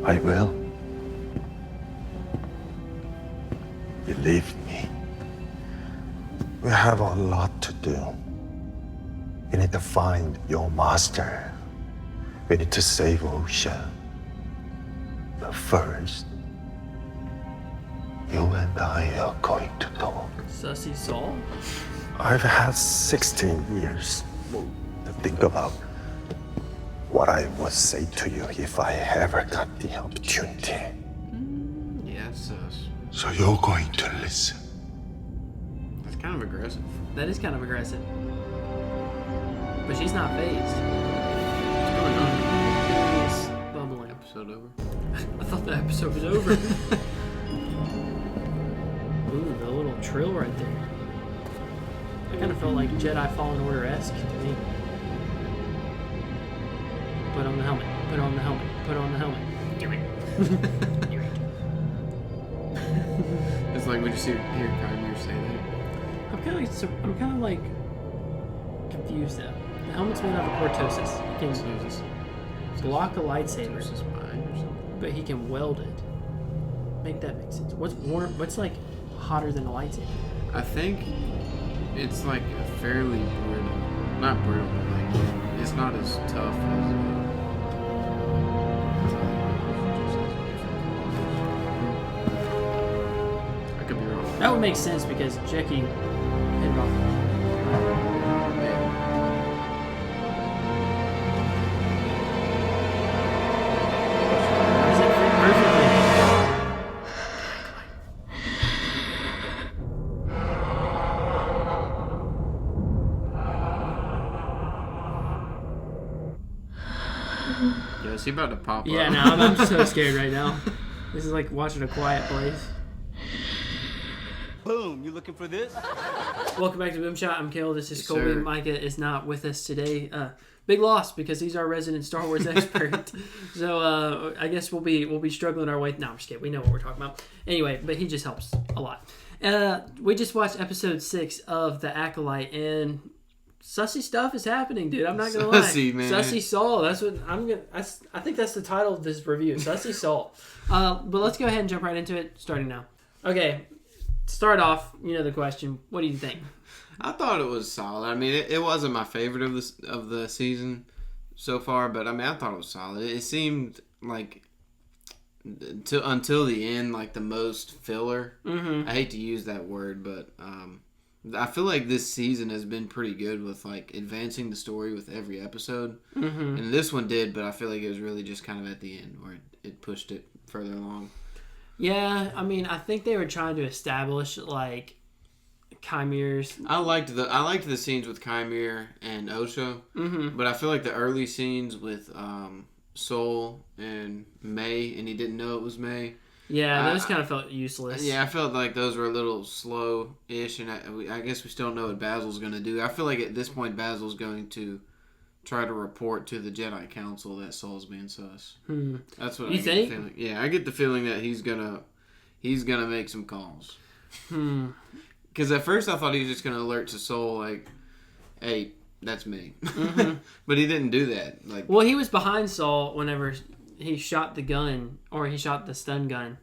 I will. Believe me. We have a lot to do. We need to find your master. We need to save Osha. But first, you and I are going to talk. Sussy Saul? I've had 16 years to think about what I would say to you if I ever got the opportunity. Yeah, it's sus. So you're going to listen. That's kind of aggressive. That is kind of aggressive. But she's not phased. What's going on? It's bubbling. Episode over. I thought the episode was over. Ooh, the little trill right there. I kind of felt like Jedi Fallen Order-esque to me. Put on the helmet. Put on the helmet. Put on the helmet. Do it. Do it. It's like when you hear Kymir say that. I'm kind of like confused though. The helmet's made out of cortosis. It can block a lightsaber, Versus mine or something. but he can weld it. Make that make sense. What's like hotter than a lightsaber? I think it's like a fairly brittle, not brittle, but like it's not as tough as. I could be wrong. That would make sense because Jackie hit it off. Does it fit perfectly? Yeah, is he about to pop Yeah, up? no, I'm so scared right now. This is like watching A Quiet Place. Boom, you looking for this? Welcome back to BoomShot. I'm Kale. This is Yes, Colby. sir. Micah is not with us today. Big loss because he's our resident Star Wars expert. So I guess we'll be struggling our way. No, I'm just kidding. We know what we're talking about. Anyway, but he just helps a lot. We just watched episode 6 of The Acolyte, and sussy stuff is happening, dude. I'm not gonna Sussy, lie. man. Sussy Saul. That's what I'm gonna. I think that's the title of this review. Sussy Saul. But let's go ahead and jump right into it, starting now. Okay. Start off, you know the question. What do you think? I thought it was solid. I mean, it wasn't my favorite of the season so far, but I mean, I thought it was solid. It seemed like until the end, like the most filler. Mm-hmm. I hate to use that word, but I feel like this season has been pretty good with like advancing the story with every episode, Mm-hmm. and this one did. But I feel like it was really just kind of at the end where it pushed it further along. Yeah, I mean, I think they were trying to establish like chimeras. I liked the scenes with Kymir and Osho, Mm-hmm. but I feel like the early scenes with Soul and May, and he didn't know it was May. Yeah, those kind of felt useless. Yeah, I felt like those were a little slow-ish, and I guess we still don't know what Basil's going to do. I feel like at this point Basil's going to try to report to the Jedi Council that Soul's being sus. That's what You I get think? the feeling. Yeah, I get the feeling that he's gonna make some calls. Because at first I thought he was just gonna alert to Soul like, "Hey, that's me," but he didn't do that. Like, Well, he was behind Saul whenever he shot the gun, or he shot the stun gun.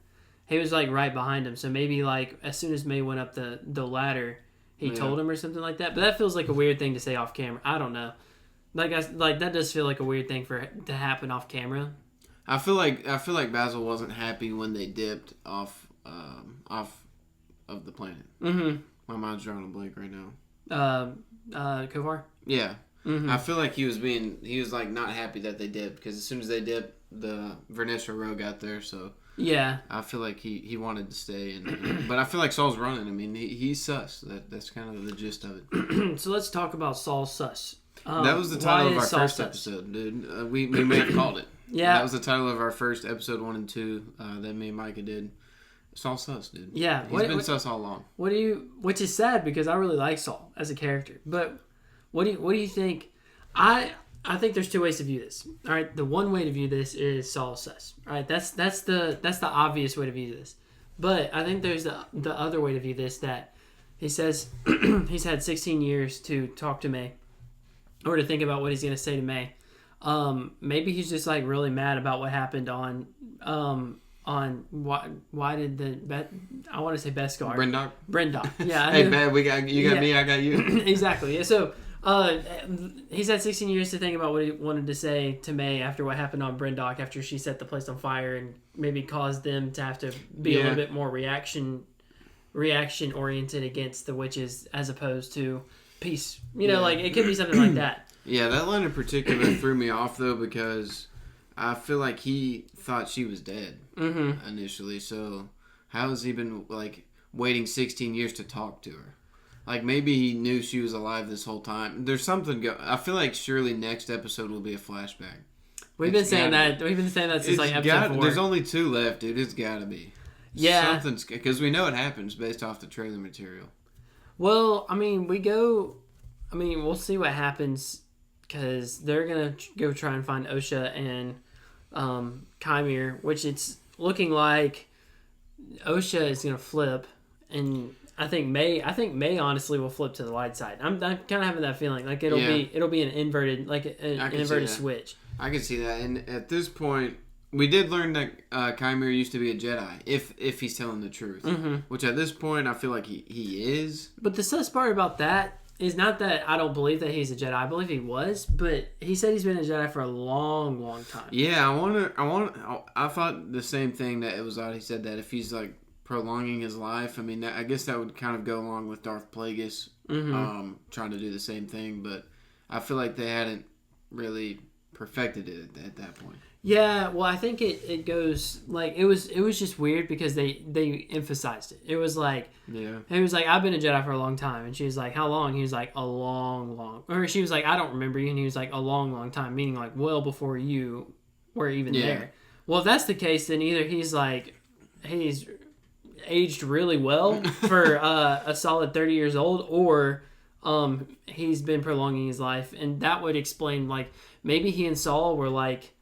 He was like right behind him. So maybe like as soon as May went up the ladder, he Yeah. told him or something like that. But that feels like a weird thing to say off camera. I don't know. Like that does feel like a weird thing to happen off camera. I feel like Basil wasn't happy when they dipped off of the planet. Mm-hmm. My mind's drawing a blank right now. Kovar? Yeah. Mm-hmm. I feel like he was like not happy that they dipped, because as soon as they dipped, the Vernistra Row got there, so Yeah. I feel like he wanted to stay, but I feel like Saul's running. I mean, he's sus. That's kind of the gist of it. So let's talk about Saul Sus. That was the why title of is our Saul first sus? episode, dude. We may have called it. Yeah. That was the title of our first episode 1 and 2 that me and Micah did. Saul sus, dude. Yeah. He's been sus all along. Which is sad because I really like Saul as a character. But what do you think? I think there's two ways to view this. All right, the one way to view this is Saul sus. All right, that's the obvious way to view this. But I think there's the other way to view this, that he says he's had 16 years to talk to May, or to think about what he's going to say to May. Maybe he's just like really mad about what happened on why did I want to say Beskar. Brendock. Yeah. Hey, man, you got me, I got you. Exactly. Yeah. So he's had 16 years to think about what he wanted to say to May after what happened on Brendock, after she set the place on fire and maybe caused them to have to be a little bit more reaction oriented against the witches as opposed to peace. Like it could be something like that. Yeah, that line in particular threw me off though, because I feel like he thought she was dead initially. So how has he been like waiting 16 years to talk to her? Like maybe he knew she was alive this whole time. There's something. I feel like surely next episode will be a flashback. We've been saying that since like episode 4. There's only 2 left, dude. It's gotta be. Yeah. Something's because we know it happens based off the trailer material. Well, we'll see what happens, because they're going to go try and find Osha and Chimere, which it's looking like Osha is going to flip, and I think May honestly will flip to the light side. I'm kind of having that feeling like it'll be an inverted, like an inverted switch. I can see that, and at this point, we did learn that Chimere used to be a Jedi, if he's telling the truth. Which at this point, I feel like he is. But the sus part about that is not that I don't believe that he's a Jedi. I believe he was, but he said he's been a Jedi for a long, long time. Yeah, I thought the same thing, that it was odd he said that if he's like prolonging his life. I mean, I guess that would kind of go along with Darth Plagueis trying to do the same thing, but I feel like they hadn't really perfected it at that point. Yeah, well, I think it goes like it was just weird because they emphasized it. It was like, he was like, I've been a Jedi for a long time, and she was like, how long? He was like, a long, or she was like, I don't remember you, and he was like, a long, long time, meaning like well before you were even there. Well, if that's the case, then either he's aged really well for a solid 30 years old, or he's been prolonging his life, and that would explain like maybe he and Saul were like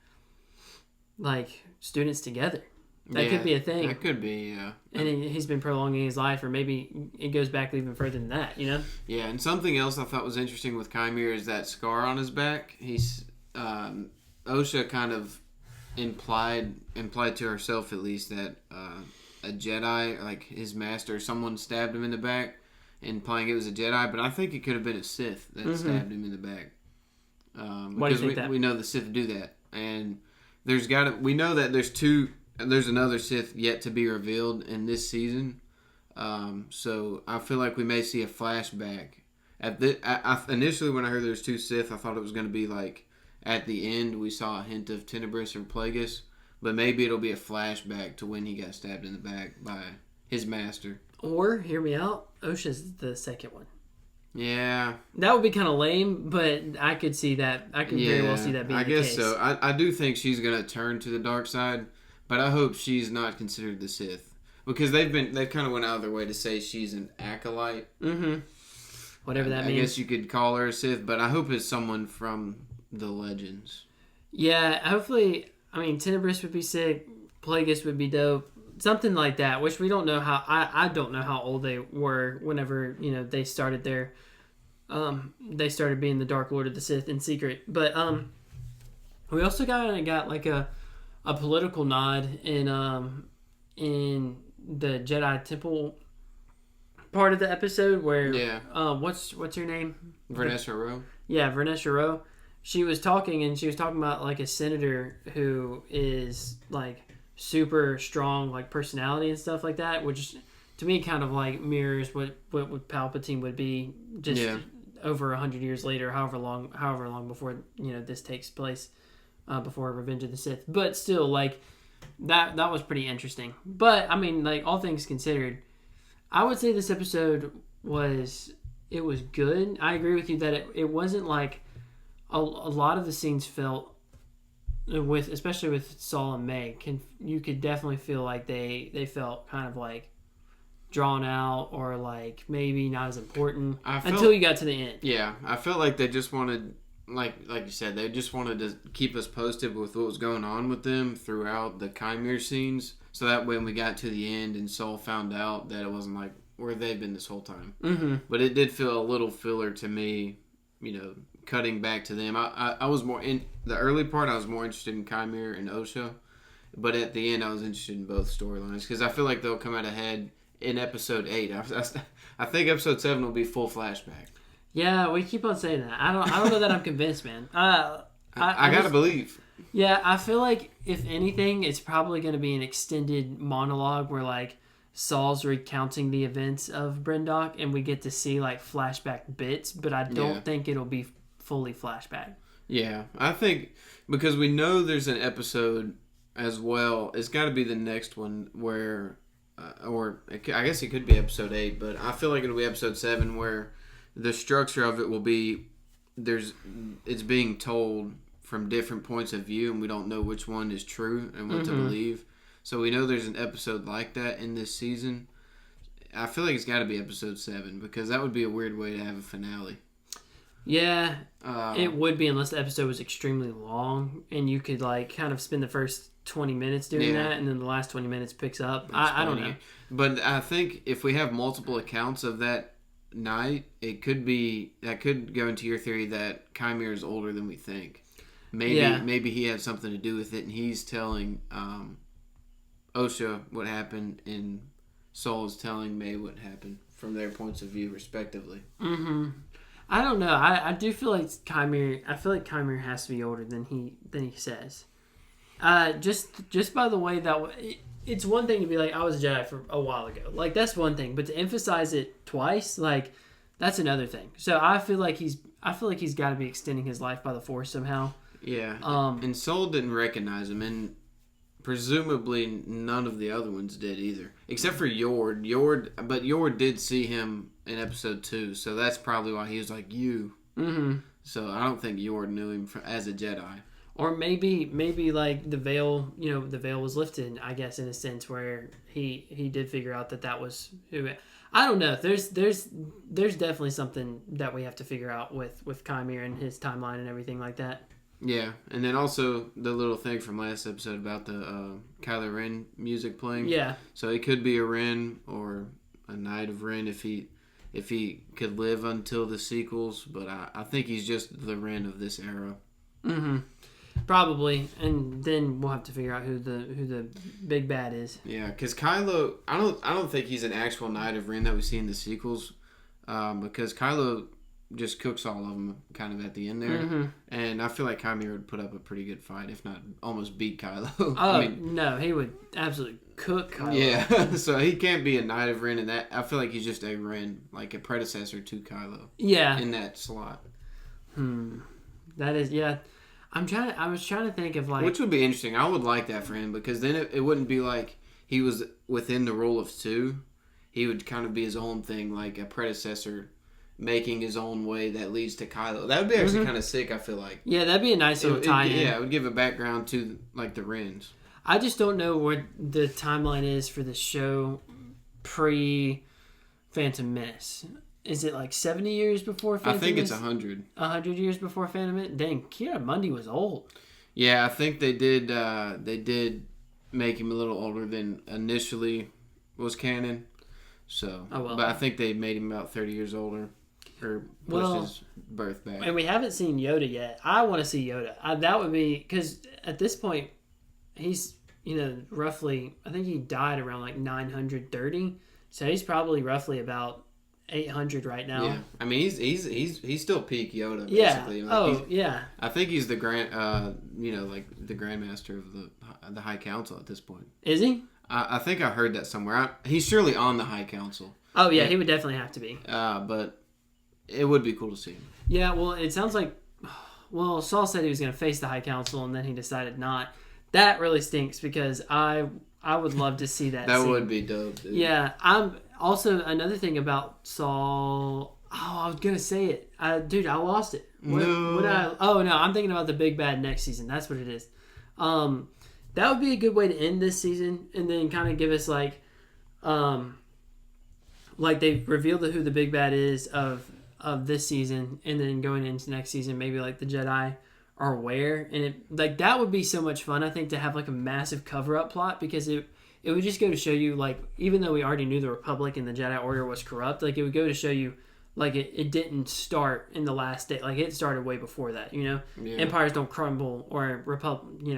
students together. That could be a thing. That could be, yeah. And he's been prolonging his life, or maybe it goes back even further than that, Yeah, and something else I thought was interesting with Chimere is that scar on his back. He's Osha kind of implied to herself at least that a Jedi, like his master, someone stabbed him in the back, implying it was a Jedi. But I think it could have been a Sith that stabbed him in the back. Why do you think that? We know the Sith do that, and we know that there's another Sith yet to be revealed in this season. So I feel like we may see a flashback. Initially, when I heard there's 2 Sith, I thought it was going to be like at the end we saw a hint of Tenebris or Plagueis, but maybe it'll be a flashback to when he got stabbed in the back by his master. Or, hear me out, Osha's the second one. Yeah. That would be kind of lame, but I could see that. I could very well see that being the case. I guess so. I do think she's going to turn to the dark side, but I hope she's not considered the Sith. Because they've kind of went out of their way to say she's an Acolyte. Whatever that means. I guess you could call her a Sith, but I hope it's someone from the Legends. Yeah, hopefully, Tenebris would be sick, Plagueis would be dope. Something like that, which we don't know how. I don't know how old they were whenever they started their, they started being the Dark Lord of the Sith in secret. But we also got like a political nod in the Jedi Temple part of the episode where what's her name? Vanessa Rowe. Yeah, Vanessa Rowe. She was talking about like a senator who is like super strong like personality and stuff like that, which to me kind of like mirrors what Palpatine would be just over 100 years later, however long before this takes place, before Revenge of the Sith. But still, like that was pretty interesting. But like all things considered, I would say this episode was good. I agree with you that it wasn't like a lot of the scenes felt, especially with Saul and May, you could definitely feel like they felt kind of like drawn out, or like maybe not as important until you got to the end. Yeah, I felt like they just wanted, like you said, they just wanted to keep us posted with what was going on with them throughout the Chimere scenes, so that when we got to the end and Saul found out, that it wasn't like where they've been this whole time. But it did feel a little filler to me, cutting back to them. I was more in the early part. I was more interested in Chimera and Osha, but at the end, I was interested in both storylines because I feel like they'll come out ahead in episode 8. I think episode 7 will be full flashback. Yeah, we keep on saying that. I don't know that I'm convinced, man. I gotta believe. Yeah, I feel like if anything, it's probably going to be an extended monologue where like Saul's recounting the events of Brendock, and we get to see like flashback bits, but I don't think it'll be fully flashback. Yeah, I think because we know there's an episode as well. It's got to be the next one where, I guess it could be episode 8, but I feel like it'll be episode 7 where the structure of it will be it's being told from different points of view, and we don't know which one is true and what to believe. So we know there's an episode like that in this season. I feel like it's got to be episode 7 because that would be a weird way to have a finale. Yeah, it would be unless the episode was extremely long and you could like kind of spend the first 20 minutes doing that and then the last 20 minutes picks up. I don't know. But I think if we have multiple accounts of that night, that could go into your theory that Chimera is older than we think. Maybe he had something to do with it, and he's telling Osha what happened, and Saul is telling May what happened from their points of view, respectively. Mm-hmm. I don't know. I do feel like Chimera. I feel like Chimera has to be older than he says. Just by the way that it's one thing to be like I was a Jedi for a while ago, like that's one thing, but to emphasize it twice, like that's another thing. So I feel like he's got to be extending his life by the Force somehow. Yeah. And Saul didn't recognize him, and presumably none of the other ones did either, except for Yord. But Yord did see him in episode 2, so that's probably why he was like you. Mm-hmm. So I don't think Yord knew him as a Jedi. Or maybe like the veil was lifted, I guess, in a sense where he did figure out that was who. I don't know. There's definitely something that we have to figure out with Chimera and his timeline and everything like that. Yeah, and then also the little thing from last episode about the Kylo Ren music playing. Yeah. So it could be a Ren or a Knight of Ren if he could live until the sequels, but I think he's just the Ren of this era. Mm-hmm. Probably, and then we'll have to figure out who the big bad is. Yeah, because Kylo, I don't think he's an actual Knight of Ren that we see in the sequels, because Kylo just cooks all of them kind of at the end there, and I feel like Chimera would put up a pretty good fight, if not almost beat Kylo. Oh no, he would absolutely cook Kylo. Yeah, so he can't be a Knight of Ren, and that I feel like he's just a Ren, like a predecessor to Kylo. Yeah, in that slot. That is I was trying to think of like... Which would be interesting. I would like that for him because then it wouldn't be like he was within the role of 2. He would kind of be his own thing, like a predecessor making his own way that leads to Kylo. That would be actually kind of sick, I feel like. Yeah, that'd be a nice little tie-in. Yeah, it would give a background to like the Wrens. I just don't know what the timeline is for the show pre-Phantom Menace. Is it like 70 years before Phantom Menace? I think it's 100. 100 years before Phantom Menace? Dang, Kiera-Mundi was old. Yeah, I think they did make him a little older than initially was canon. So, but I think they made him about 30 years older. Or pushed his birth back. And we haven't seen Yoda yet. I want to see Yoda. That would be... Because at this point, he's, roughly... I think he died around like 930. So he's probably roughly about 800 right now. Yeah, I mean he's still peak Yoda basically. Yeah. Like I think he's the grand, like the Grandmaster of the High Council at this point. Is he? I think I heard that somewhere. He's surely on the High Council. Oh yeah, he would definitely have to be. But it would be cool to see him. Yeah, well, it sounds like, Saul said he was going to face the High Council, and then he decided not. That really stinks because I would love to see that. That scene. would be dope, dude. Yeah, I'm also another thing about Saul. Oh, I was gonna say it, dude. I lost it. I'm thinking about the big bad next season. That's what it is. That would be a good way to end this season, and then kind of give us like they've revealed who the big bad is of this season, and then going into next season, maybe like the Jedi are aware, and that would be so much fun. I think to have like a massive cover up plot because it would just go to show you like even though we already knew the Republic and the Jedi Order was corrupt, like it would go to show you like it didn't start in the last day. Like it started way before that. Yeah. Empires don't crumble, or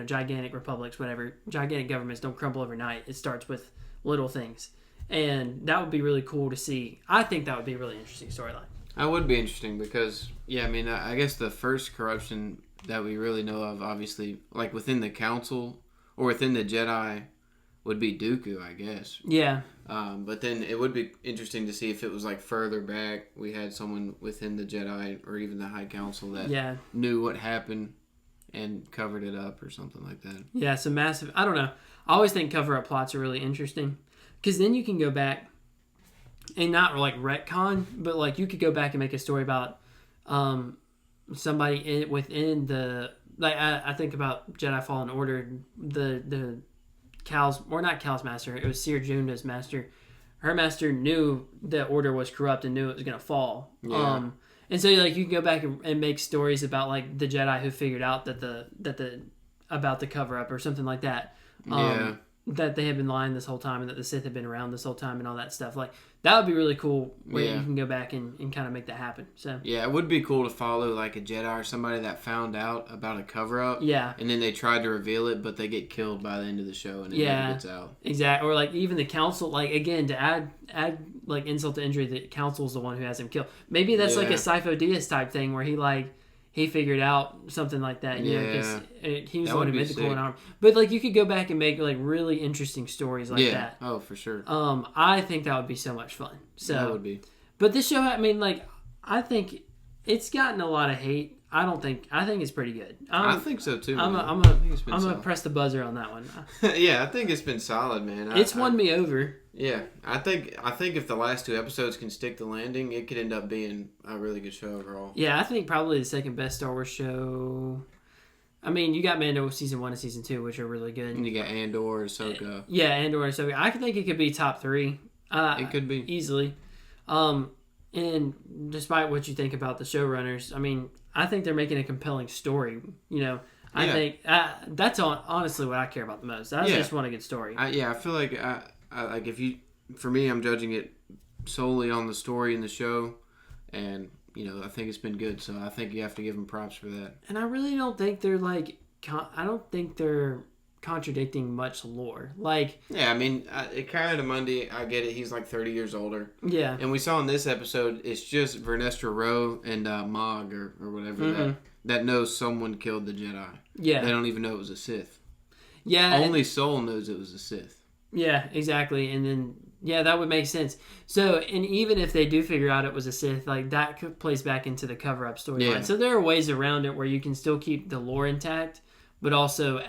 gigantic republics, whatever, gigantic governments don't crumble overnight. It starts with little things, and that would be really cool to see. I think that would be a really interesting storyline. That would be interesting because, I mean, I guess the first corruption that we really know of, obviously, like within the council or within the Jedi, would be Dooku, I guess. Yeah. But then it would be interesting to see if it was like further back. We had someone within the Jedi or even the High Council that knew what happened and covered it up or something like that. Yeah, it's a massive. I don't know. I always think cover-up plots are really interesting because then you can go back and not like retcon, but like you could go back and make a story about somebody within the, like I think about Jedi Fallen Order, the Cal's, or not Cal's master, it was Seer Junda's master. Her master knew the order was corrupt and knew it was going to fall. Yeah. And so like you can go back and make stories about like the Jedi who figured out about the cover up or something like that. That they had been lying this whole time and that the Sith had been around this whole time and all that stuff. Like that would be really cool where you can go back and kind of make that happen. So yeah, it would be cool to follow like a Jedi or somebody that found out about a cover up. Yeah. And then they tried to reveal it, but they get killed by the end of the show and it never gets out. Exactly. Or like even the council, like again, to add like insult to injury, the council's the one who has him killed. Maybe that's like a Sifo Dyas type thing where he figured out something like that. You know, 'cause he was the one who made the cooling armor. But like you could go back and make like really interesting stories like that. Oh, for sure. I think that would be so much fun. So that would be. But this show, I mean, like I think it's gotten a lot of hate. I think it's pretty good. I think so too. I'm gonna press the buzzer on that one. Yeah, I think it's been solid, man. It's won me over. Yeah, I think if the last 2 episodes can stick the landing, it could end up being a really good show overall. Yeah, I think probably the second best Star Wars show. I mean, you got Mando season 1 and season 2, which are really good. And you got Andor, Ahsoka. Yeah, Andor, Ahsoka. I think it could be top 3. It could be easily. And despite what you think about the showrunners, I mean, I think they're making a compelling story. You know, I think that's honestly what I care about the most. I just want a good story. I feel like for me, I'm judging it solely on the story in the show, and I think it's been good. So I think you have to give them props for that. And I really don't think they're like, I don't think they're contradicting much lore. Like, yeah, I mean, Cara Mundi, I get it. He's like 30 years older. Yeah. And we saw in this episode, it's just Vernestra Rowe and Mog or whatever that knows someone killed the Jedi. Yeah. They don't even know it was a Sith. Yeah. Only Soul knows it was a Sith. Yeah, exactly. And then, that would make sense. So, and even if they do figure out it was a Sith, like that plays back into the cover-up storyline. Yeah. So there are ways around it where you can still keep the lore intact, but also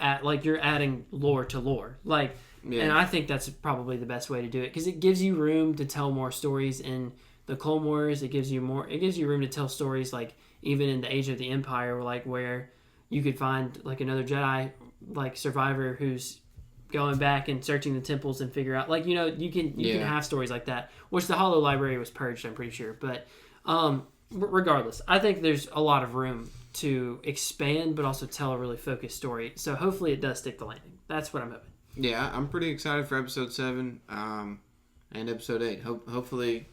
you're adding lore to lore. Like, and I think that's probably the best way to do it because it gives you room to tell more stories in the Clone Wars. It gives you room to tell stories like even in the Age of the Empire, where you could find like another Jedi like survivor who's going back and searching the temples and figure out you can have stories like that, which the Hollow Library was purged, I'm pretty sure. But regardless, I think there's a lot of room to expand but also tell a really focused story. So hopefully it does stick the landing. That's what I'm hoping. Yeah, I'm pretty excited for episode 7 and episode 8. Hopefully,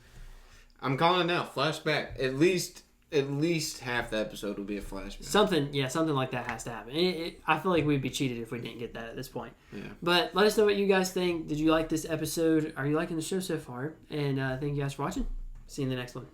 I'm calling it now. Flashback. At least half the episode will be a flashback. Something like that has to happen. I feel like we'd be cheated if we didn't get that at this point. Yeah. But let us know what you guys think. Did you like this episode? Are you liking the show so far? And thank you guys for watching. See you in the next one.